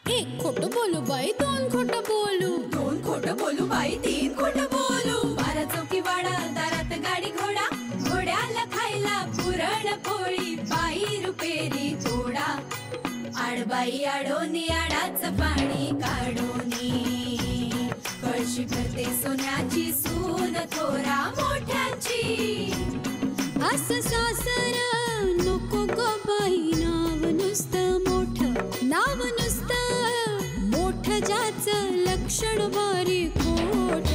एक खोटं बोलू बाई, दोन खोटं बोलू, दोन खोटं बोलू बाई, तीन खोटं बोलू. 12 चौकी वाडा, दारात गाडी घोडा, घोड्याला खायला पुरण पोळी, बाई रुपेरी थोडा. आडबाई आडोनी आडाचं पाणी काढोनी, कळशी भरते सोन्याची सून थोरा मोठ्याची. असं सासर नको ग बाई, नाव नुसतं मोठं, नाव नुसतं मोठं, ज्याचं लक्षण बारी खोट.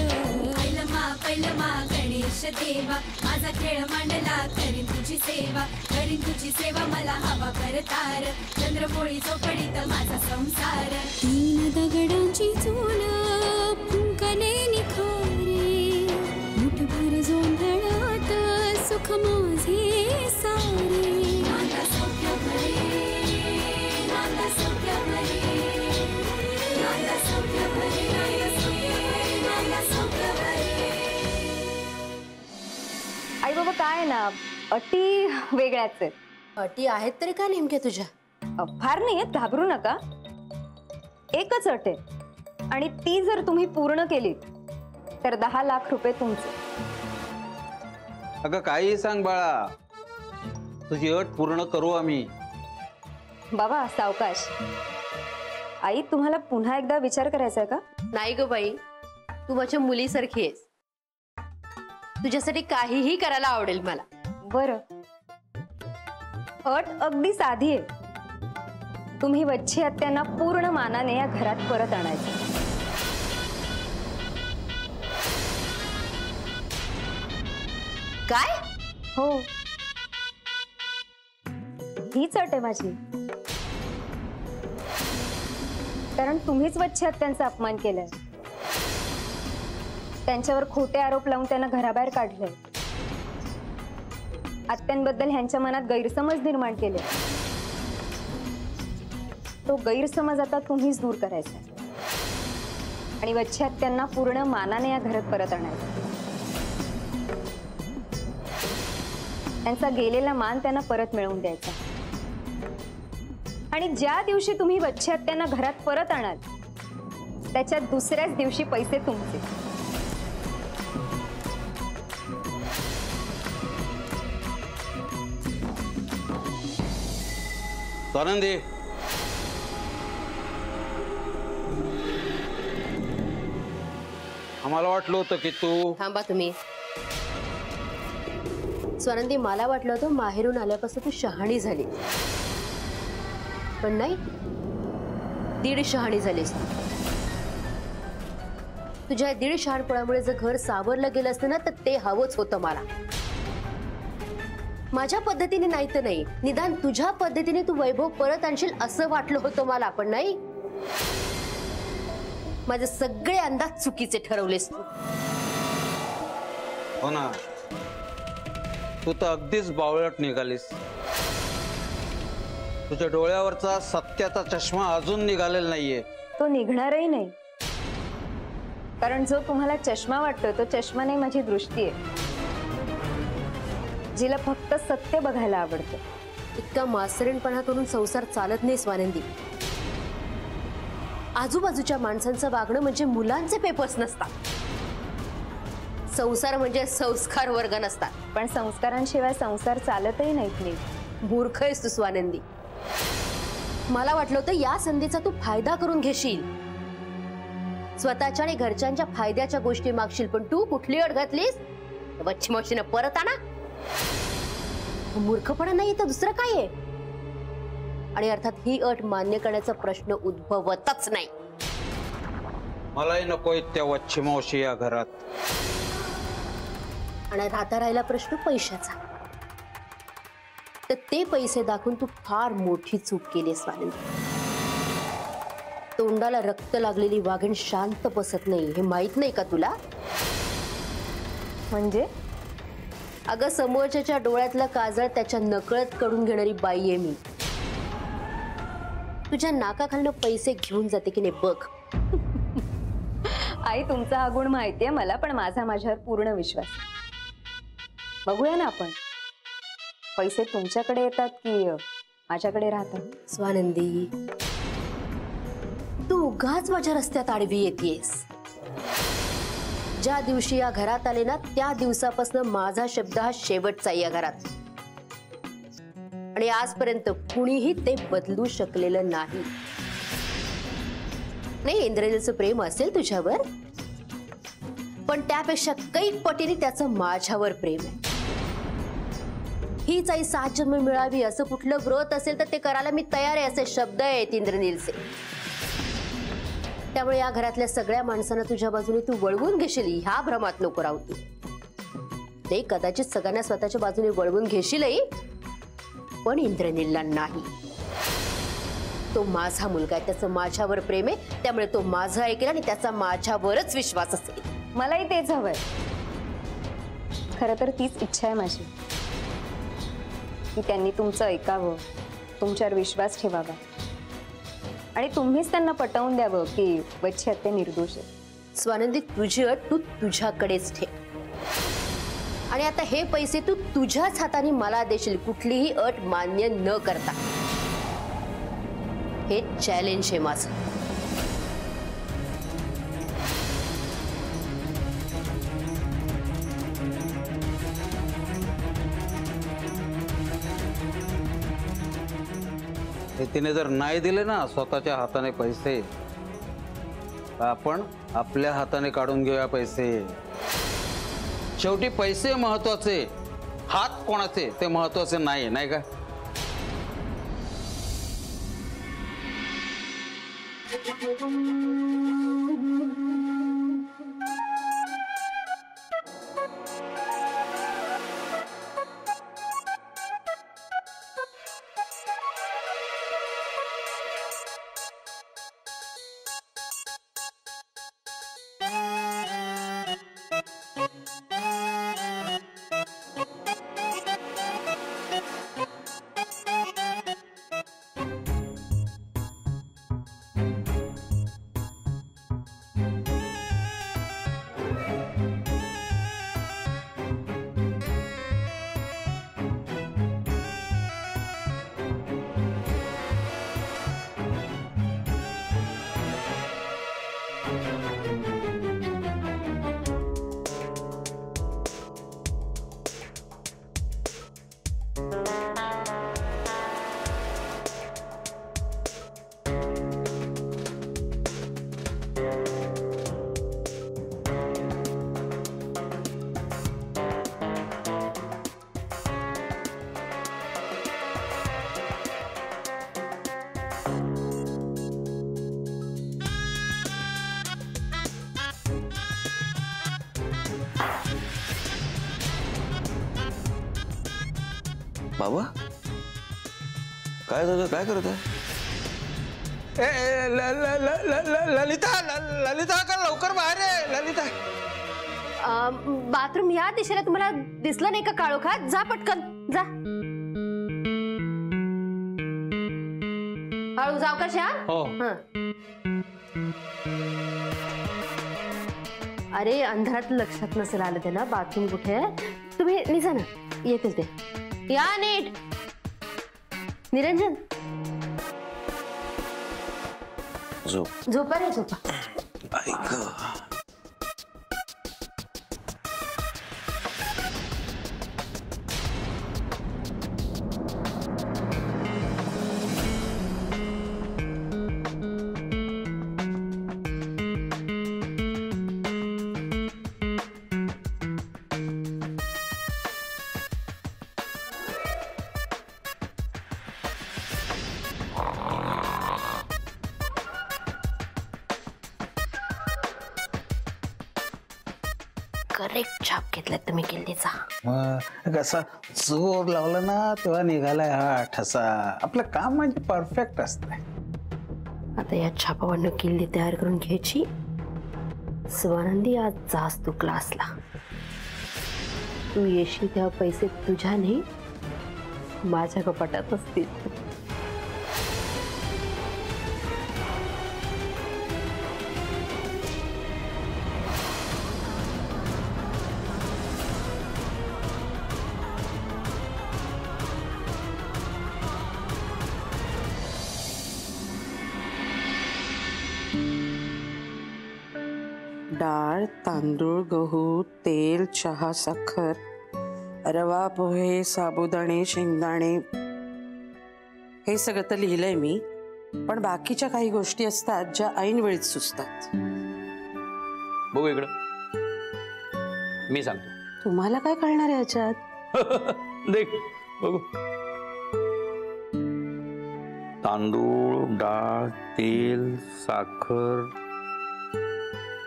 पैलमा गणेश देवा, माझा खेळ मांडला, करीन तुझी सेवा, करीन तुझी सेवा, मला हवा करतार, चंद्रपोळी चौकडीत माझा संसार. 3 दगडांची चूल फुंकले निखारे, मुठभर जोंधळात सुख माझे सारे. नांदा सौख्य भरे, नांदा सौख्य भरे, नांदा सौख्य भरे, नांदा सौख्य भरे. आई बाबा काय ना, अटी वेगळ्याच आहेत. अटी आहेत तरी काय नेमक्या तुझ्या? फार नाही आहेत, घाबरू नका. एकच अट आहे, आणि ती जर तुम्ही पूर्ण केली तर 10 लाख रुपये तुमचे. अगं काही सांग बाळा, तुझी अट पूर्ण करू आम्ही. बाबा सावकाश. आई तुम्हाला पुन्हा एकदा विचार करायचा आहे का? नाही ग बाई, तू माझ्या मुलीसारखी आहेस, तुझ्यासाठी काहीही करायला आवडेल मला. बरं, अट अगदी साधी आहे. तुम्ही वच्छी आत्यांना पूर्ण मानाने या घरात परत आणायचं. काय? हो, हीच अट आहे माझी. कारण तुम्हीच वच्छी आत्यांचा अपमान केलाय, त्यांच्यावर खोटे आरोप लावून त्यांना घराबाहेर काढलंय, आत्यांबद्दल ह्यांच्या मनात गैरसमज निर्माण केले. तो गैरसमज आता तुम्हीच दूर करायचा आणि वच्छी आत्यांना पूर्ण मानाने या घरात परत आणायचं. त्यांचा गेलेला मान त्यांना परत मिळवून द्यायचा. आणि ज्या दिवशी तुम्ही वच्छी आत्यांना घरात परत आणाल त्याच्या दुसऱ्याच दिवशी पैसे तुमचे. स्वानंदी, आम्हाला वाटलं होतं की तू. थांबा तुम्ही. स्वानंदी, मला वाटलं होतं माहेरून आल्यापासून तू शहाणी झाली, पण नाही, 1.5 शहाणी झालीस. तुझ्या 1.5 शहाणपणामुळे जर घर सावरलं गेलं असतं ना, तर ते हवंच होतं मला. माझ्या पद्धतीने नाही तर नाही, निदान तुझ्या पद्धतीने तू वैभव परत आणशील असं वाटलं होतं मला, पण नाही. माझे सगळे अंदाज चुकीचे ठरवलेस तू. हो ना, तू तर अगदीच बावळट निघालीस. तुझ्या डोळ्यावरचा सत्याचा चष्मा अजून निघालेला नाहीये. तो निघणारही नाही, कारण जो तुम्हाला चष्मा वाटतो तो चष्मा नाही, माझी दृष्टी आहे, जिला फक्त सत्य बघायला आवडतं. इतका मास्तरीणपणा करून संसार चालत नाही स्वानंदी. आजूबाजूच्या माणसांचं वागणं म्हणजे मुलांचे पेपर्स नसतात. संसार म्हणजे संस्कार वर्ग नसतात. पण संस्कारांशिवाय संसार चालतही नाहीत नीट. मूर्ख आहेस तू स्वानंदी. मला वाटलं होतं या संधीचा तू फायदा करून घेशील, स्वतःच्या आणि घरच्यांच्या फायद्याच्या गोष्टी मागशील, पण तू कुठली अट घातलीस? वच्छी मावशीनं परत आणा. मूर्खपणा नाही तर दुसरं काय आहे? आणि अर्थात ही अट मान्य करण्याचा प्रश्न उद्भवतच नाही. मलाही नकोय त्या वच्छी मावशी या घरात. आणि राहता राहिला प्रश्न पैशाचा, तर ते पैसे दाखवून तू फार मोठी चूक केली स्वानंदी. तोंडाला रक्त लागलेली वाघीण शांत बसत नाही, हे माहित नाही का तुला? म्हणजे अगं, समोरच्याच्या डोळ्यातलं काजळ त्याच्या नकळत कडून घेणारी बाई आहे मी. तुझ्या नाकाखालनं पैसे घेऊन जाते की नाही बघ. आई, तुमचा हा गुण माहितीये मला, पण माझा माझ्यावर पूर्ण विश्वास. बघूया ना आपण, पैसे तुमच्याकडे येतात की माझ्याकडे राहतात. स्वानंदी, उगाच माझ्या रस्त्यात आडवी येतेस. ज्या दिवशी या घरात आले ना त्या दिवसापासून माझा शब्द हा शेवटचा या घरात, आणि आजपर्यंत कुणीही ते बदलू शकलेलं नाही. नाही, इंद्रनीलचं प्रेम असेल तुझ्यावर, पण त्यापेक्षा कैक पटीने त्याचं माझ्यावर प्रेम आहे. हीच आई 7 जन्म मिळावी असं कुठलं व्रत असेल तर ते करायला मी तयार आहे, असे शब्द आहेत इंद्रनीलचे. त्यामुळे या घरातल्या सगळ्या माणसांना तुझ्या बाजूने तू वळवून घेशील ह्या भ्रमात नको राहू तू. ते कदाचित सगळ्यांना स्वतःच्या बाजूने वळवून घेशीलही, पण इंद्रनीलला नाही. तो माझा मुलगा आहे, त्याचं माझ्यावर प्रेम आहे, त्यामुळे तो माझं ऐकेल आणि त्याचा माझ्यावरच विश्वास असेल. मलाही तेच हवंय. खरं तर तीच इच्छा आहे माझी की त्यांनी तुमचं ऐकावं, तुमच्यावर विश्वास ठेवावा आणि तुम्हीच त्यांना पटवून द्यावं की वच्छी हत्या निर्दोष आहे. स्वानंदी, तुझी अट तू तुझ्याकडेच ठेव आणि आता हे पैसे तू तुझ्याच हाताने मला देशील, कुठलीही अट मान्य न करता. हे चॅलेंज आहे माझं. तिने जर नाही दिले ना स्वतःच्या हाताने पैसे, तर आपण आपल्या हाताने काढून घेऊया पैसे. शेवटी पैसे महत्वाचे, हात कोणाचे ते महत्वाचे नाही, नाही का? बाबा काय झालं, काय करत आहे? ललिता, ललिता का लवकर बाहेर आहे. ललिता, बाथरूम या दिशेला तुम्हाला दिसलं नाही का काळोखात? जा पटकन जा. हळू जाऊ कशा? हो. अरे अंधारात लक्षात नसेल आलं ते ना बाथरूम कुठे आहे. तुम्ही निघा ना, येतील ते. या नीट. निरंजन झोपा रे झोपा. ऐक, करेक्ट छाप घेतलाय तुम्ही किल्लीचा. मग कसा जोर लावला ना तेव्हा निघालाय हा ठसा. आपलं काम म्हणजे परफेक्ट असतंय. आता या छापावरनं किल्ली तयार करून घ्यायची. स्वानंदी आज जास तू क्लासला. तू येशील तेव्हा पैसे तुझ्या नाही माझ्या कपाटात असतील. डाळ, तांदूळ, गहू, तेल, चहा, साखर, रवा, पोहे, साबुदाणे, शेंगदाणे, हे सगळं तर लिहिलंय मी. पण बाकीच्या काही गोष्टी असतात ज्या ऐन वेळीच सुचतात. बघू इकडं, मी सांगतो. तुम्हाला काय कळणार आहे याच्यात? देख बघू. तांदूळ, डाळ, तेल, साखर,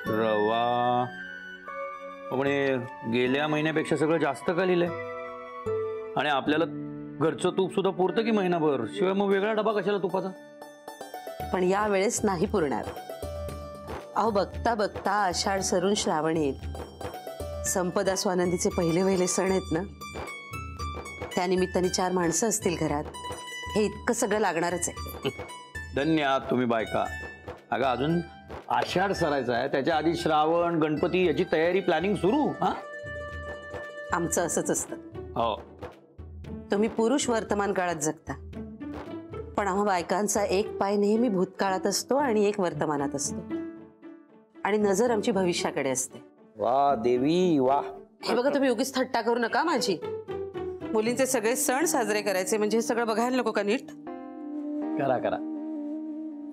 रवा. म्हणजे गेल्या महिन्यापेक्षा सगळं जास्त का लिहिलंय? आणि आपल्याला घरचं तूप सुद्धा पुरतं की महिनाभर? शिवाय मग वेगळा डबा कशाला तुपाचा? पण या वेळेस नाही पुरणार. अहो, बघता बघता आषाढ सरून श्रावण येईल. संपदा स्वानंदीचे पहिले सण आहेत ना, त्यानिमित्ताने 4 माणसं असतील घरात. हे इतकं सगळं लागणारच आहे. धन्य आहात तुम्ही बायका. अगं, अजून आषाढ सरायचा आहे, त्याच्या आधी श्रावण, गणपती याची तयारी, प्लॅनिंग सुरू. हा, आमचं असंच असतं. हो. तुम्ही पुरुष वर्तमान काळात जगता, पण आम्हा बायकांचा एक पाय नेहमी भूतकाळात असतो आणि एक वर्तमानात असतो. आणि नजर आमची भविष्याकडे असते. वा देवी वा. हे बघा, तुम्ही उगीच थट्टा करू नका माझी. मुलींचे सगळे सण साजरे करायचे म्हणजे हे सगळं बघायला नको का नीट? करा करा,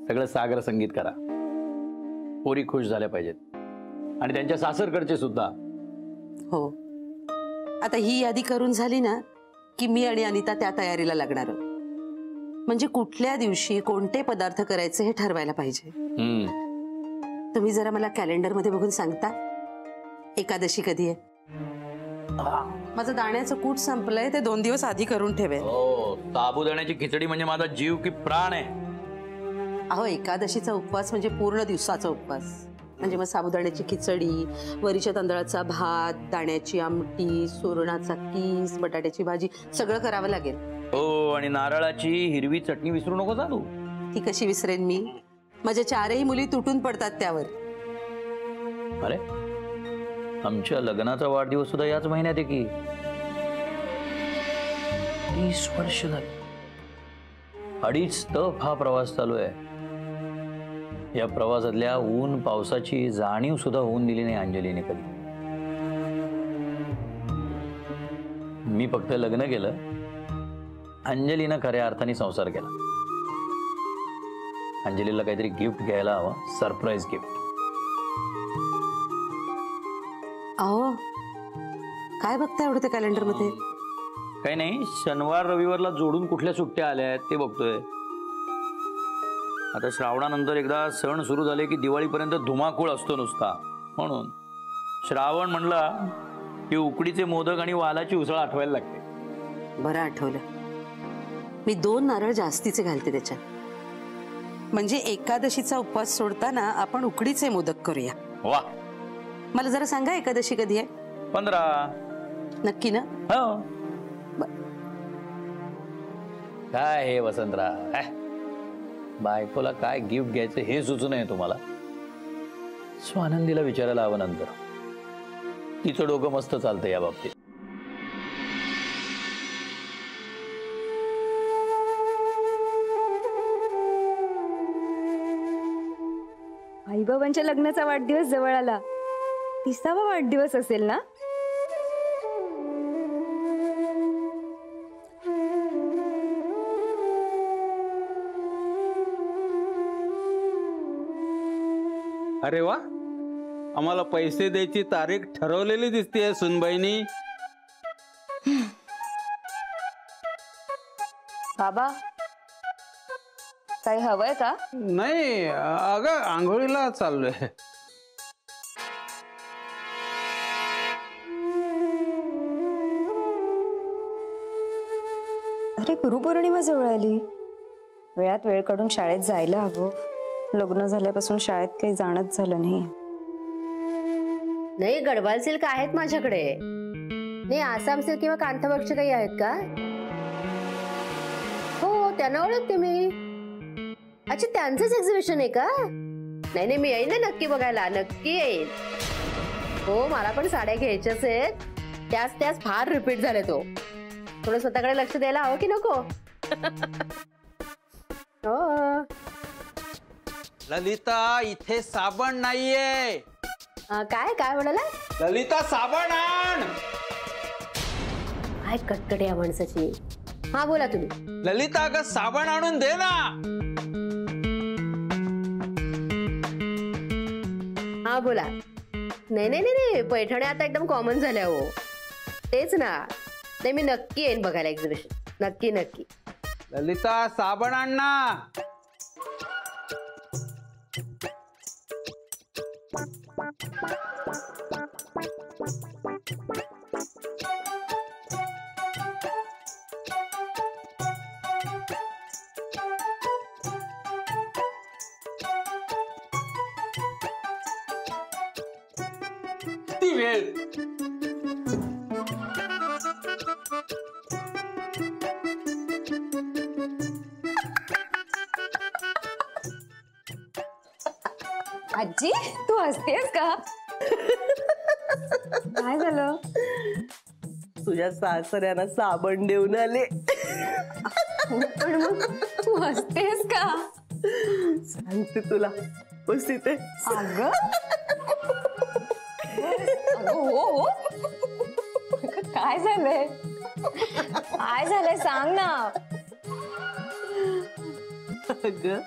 सगळं सागर संगीत करा. पोरी खुश झाल्या पाहिजेत आणि त्यांच्या सासरकडचे सुद्धा. हो, आता ही यादी करून झाली ना की मी आणि अनिता त्या तयारीला लागणार आहोत. म्हणजे कुठल्या दिवशी कोणते पदार्थ करायचे हे ठरवायला पाहिजे. तुम्ही जरा मला कॅलेंडर मध्ये बघून सांगता एकादशी कधी आहे? माझं दाण्याचं कूट संपलंय, ते 2 दिवस आधी करून ठेवे. हो, साबुदाण्याची खिचडी म्हणजे माझा जीव की प्राण आहे. अहो, एकादशीचा उपवास म्हणजे पूर्ण दिवसाचा उपवास. म्हणजे मग साबुदाण्याची खिचडी, वरीच्या तांदळाचा भात, दाण्याची आमटी, सुरणाचा कीस, बटाट्याची भाजी, सगळं करावं लागेल. हो, आणि नारळाची हिरवी चटणी विसरू नको जा तू. ती कशी विसरेन मी? माझ्या 4ही मुली तुटून पडतात त्यावर. अरे, आमच्या लग्नाचा वाढदिवस सुद्धा याच महिन्यात आहे की. 30 वर्ष झाली. 2.5 तप हा प्रवास चालू आहे. या प्रवासातल्या ऊन पावसाची जाणीव सुद्धा होऊन दिली नाही अंजलीने कधी. मी फक्त लग्न केलं, अंजलीनं खऱ्या अर्थाने संसार केला. अंजलीला काहीतरी गिफ्ट घ्यायला हवं, सरप्राईज गिफ्ट. अहो, काय बघताय एवढं ते कॅलेंडर मध्ये? काही नाही, शनिवार रविवारला जोडून कुठल्या सुट्ट्या आल्या आहेत ते बघतोय. आता श्रावणानंतर एकदा सण सुरू झाले की दिवाळीपर्यंत धुमाकूळ असतो नुसता. म्हणून श्रावण म्हणला की उकडीचे मोदक आणि वालाची उसळ आठवायला लागते. बरं आठवलं. मी 2 नारळ जास्तीचे घालते त्याच्यात. म्हणजे एकादशीचा उपवास सोडताना आपण उकडीचे मोदक करूया. वा. मला जरा सांगा एकादशी कधी आहे? 15. नक्की ना? हो. काय हे वसंतराव, बायकोला काय गिफ्ट घ्यायचं हे सुचू नये तुम्हाला? स्वानंदीला विचारायला हवं नंतर. तिचं डोकं मस्त चालतं या बाबतीत. आईबाबांच्या लग्नाचा वाढदिवस जवळ आला. 30वा वाढदिवस असेल ना? अरे वा, आम्हाला पैसे द्यायची तारीख ठरवलेली दिसते सुनबाईनी. बाबा, काही हवंय का? नाही अगं, आंघोळीला चाललोय. अरे, गुरुपौर्णिमा जवळ आली. वेळात वेळ काढून शाळेत जायला हवं. लग्न झाल्यापासून शाळेत काही जाणच झालं नाही. नाही, गडवाल सिल्क आहेत माझ्याकडे. नाही, आसाम सिल्क किंवा कांथावर्कचे काही आहेत का? हो, त्यांना ओळखते मी. अच्छा, त्यांचंच एक्झिबिशन आहे का? नाही नाही, मी येईल ना नक्की बघायला, नक्की येईल. हो, मला पण साड्या घ्यायच्याच आहेत. त्याच फार रिपीट झाले. तो थोडं स्वतःकडे लक्ष द्यायला हवं की नको? हो. ललिता, इथे साबण नाहीये. काय काय म्हणाला? ललिता साबण आण. काय कटकट या माणसाची. हा बोला तुम्ही. ललिता अगं साबण आणून दे ना. हा बोला. नाही नाही नाही, पैठण्या आता एकदम कॉमन झाल्या हो. तेच ना. नाही मी नक्की येईन बघायला एक्झिबिशन. नक्की नक्की. ललिता साबण आण ना. ती वेळ. आजी तू हसतेस का? काय झालं? तुझ्या सासऱ्यांना साबण देऊन आले. पण मग तू हसतेस का? सांगते तुला. बस तिथे. अगं हो. काय झालंय? काय झालंय सांग ना. अगं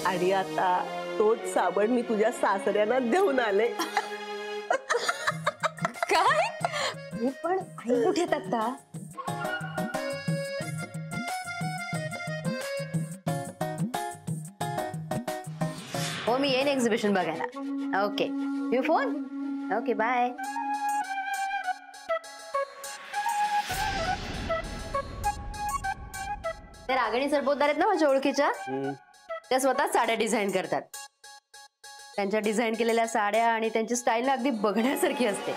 आणि आता तोच साबण मी तुझ्या सासऱ्यांना देऊन आले. काय? मी पण आई कुठे आहेत आता? हो मी येईन एक्झिबिशन बघायला. Okay. You phone. Okay bye. ते रागिणी सरपोतदार आहेत ना माझ्या ओळखीच्या. त्या स्वतः साड्या डिझाईन करतात. त्यांच्या डिझाईन केलेल्या साड्या आणि त्यांची स्टाईल अगदी बघण्यासारखी असते.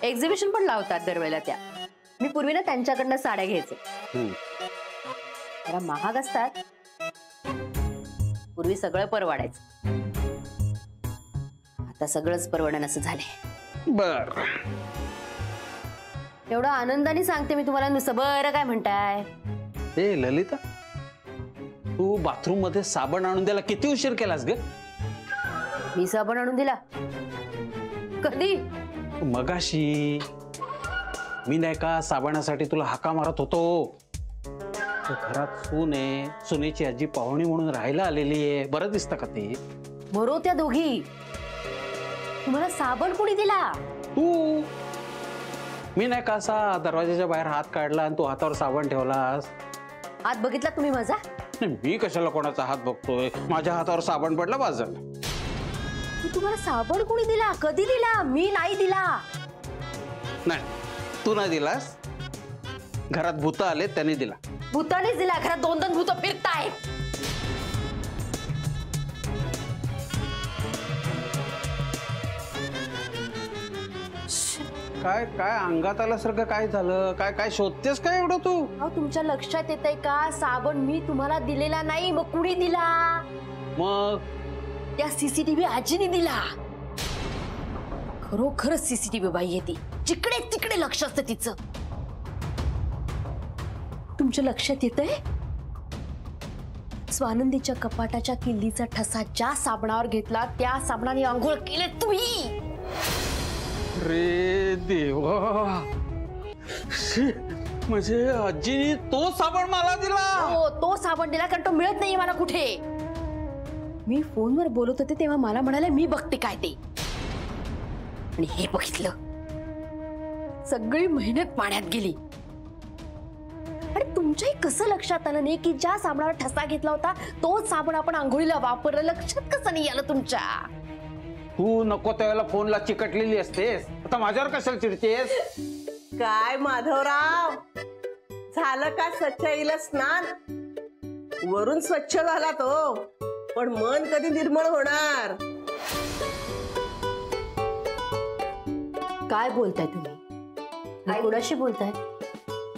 एक्झिबिशन पण लावतात दरवेळेला त्या. मी पूर्वी ना त्यांच्याकडनं साड्या घ्यायचे. जरा महाग असतात. पूर्वी सगळं परवडायचं. आता सगळंच परवडण असं झालंय. बर. एवढं आनंदाने सांगते मी तुम्हाला. नुसतं बरं काय म्हणताय? ए ललिता, तू बाथरूम मध्ये साबण आणून द्यायला किती उशीर केलास ग? मी साबण आणून दिला? कधी? मगाशी. मी नाही का साबणासाठी तुला हाका मारत होतो. घरात सून आहे. सुनेची आजी पाहुणी म्हणून राहायला आलेली आहे. बरं दिसतं का ते? मरो त्या दोघी. तुम्हाला साबण कोणी दिला? तू. मी नाही का असा दरवाजाच्या बाहेर हात काढला आणि तू हातावर साबण ठेवलास. हात बघितला तुम्ही माझा? मी कशाला कोणाचा हात बघतोय? माझ्या हातावर साबण पडला बाजल. तुम्हाला साबण कोणी दिला? कधी दिला? मी नाही दिला. नाही तू नाही दिलास. घरात भूत आले त्यांनी दिला. भूतानेच दिला. घरात 2-2 भूत फिरताय. काय काय अंगात आल्यासारखं काय झालं? काय काय शोधतेस काय एवढं तू? अहो तुमच्या लक्षात येतंय का? साबण मी तुम्हाला दिलेला नाही. मग कुणी दिला? मग त्या सीसीटीव्ही आजीने दिला. खरोखरच सीसीटीव्ही बाई येते. जिकडे तिकडे लक्ष असतं तिचं. तुमच्या लक्षात येतंय? स्वानंदीच्या कपाटाच्या किल्लीचा ठसा ज्या साबणावर घेतला त्या साबणाने आंघोळ केले तुम्ही. रे देवा. म्हणजे आजीने तो साबण मला दिला? हो तो साबण दिला. कारण तो मिळत नाहीये मला कुठे. मी फोनवर बोलत होते तेव्हा मला म्हणाले मी बघते काय ते. आणि हे बघितलं. सगळी मेहनत पाण्यात गेली. आणि तुमच्याही कसं लक्षात आलं नाही की ज्या साबणावर ठसा घेतला होता तोच साबण आपण आंघोळीला वापरलं? लक्षात कसं नाही आलं तुमच्या? तू नको त्यावेळेला फोनला चिकटलेली असतेस. आता माझ्यावर कशाला चिडतेस? काय माधवराव, झालं का सच्चाईला स्नान? वरून स्वच्छ झाला तो, पण मन कधी निर्मळ होणार? काय बोलताय तुम्ही? काय कोणाशी बोलताय?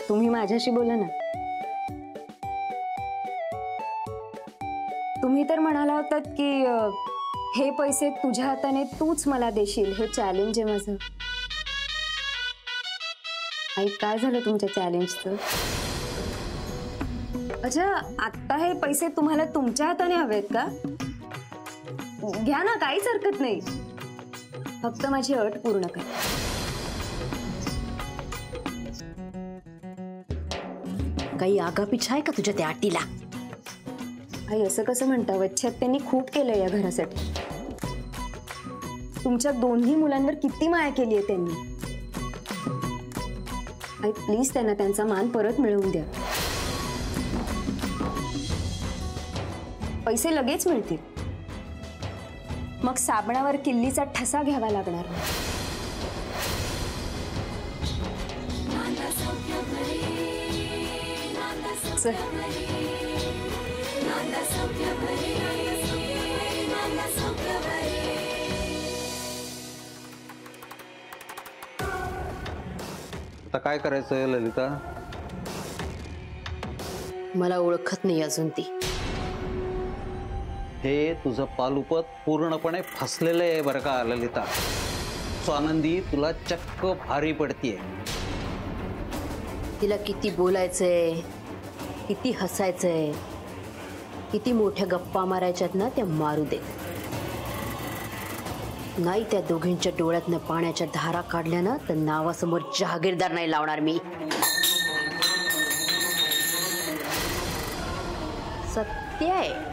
तुम्ही माझ्याशी बोला ना. तुम्ही तर म्हणाला होतात की हे पैसे तुझ्या हाताने तूच मला देशील, हे चॅलेंज आहे माझं. आई काय झालं तुमच्या चॅलेंजचं? अच्छा, आता हे पैसे तुम्हाला तुमच्या हाताने हवेत का? घ्या ना, काहीच हरकत नाही. फक्त माझी अट पूर्ण करा. काही आगापिछा आहे का तुझ्या त्या अटीला? आई असं कसं म्हणता? वच्छत त्यांनी खूप केलं या घरासाठी. तुमच्या दोन्ही मुलांवर किती माया केली आहे त्यांनी. आई प्लीज त्यांना त्यांचा मान परत मिळवून द्या. पैसे लगेच मिळतील. मग साबणावर किल्लीचा ठसा घ्यावा लागणार. चल. आता काय करायचंय ललिता? मला ओळखत नाही अजून ती. हे तुझं पालुपत पूर्णपणे फसलेलं आहे बरं का ललिता. स्वानंदी तुला चक्क भारी पडतीये. तिला किती बोलायचंय, किती हसायचंय, किती मोठ्या गप्पा मारायच्यात ना, त्या मारू दे. नाही त्या दोघींच्या डोळ्यातनं पाण्याच्या धारा काढल्या ना, तर नावासमोर जहागीरदार नाही लावणार मी. सत्य आहे.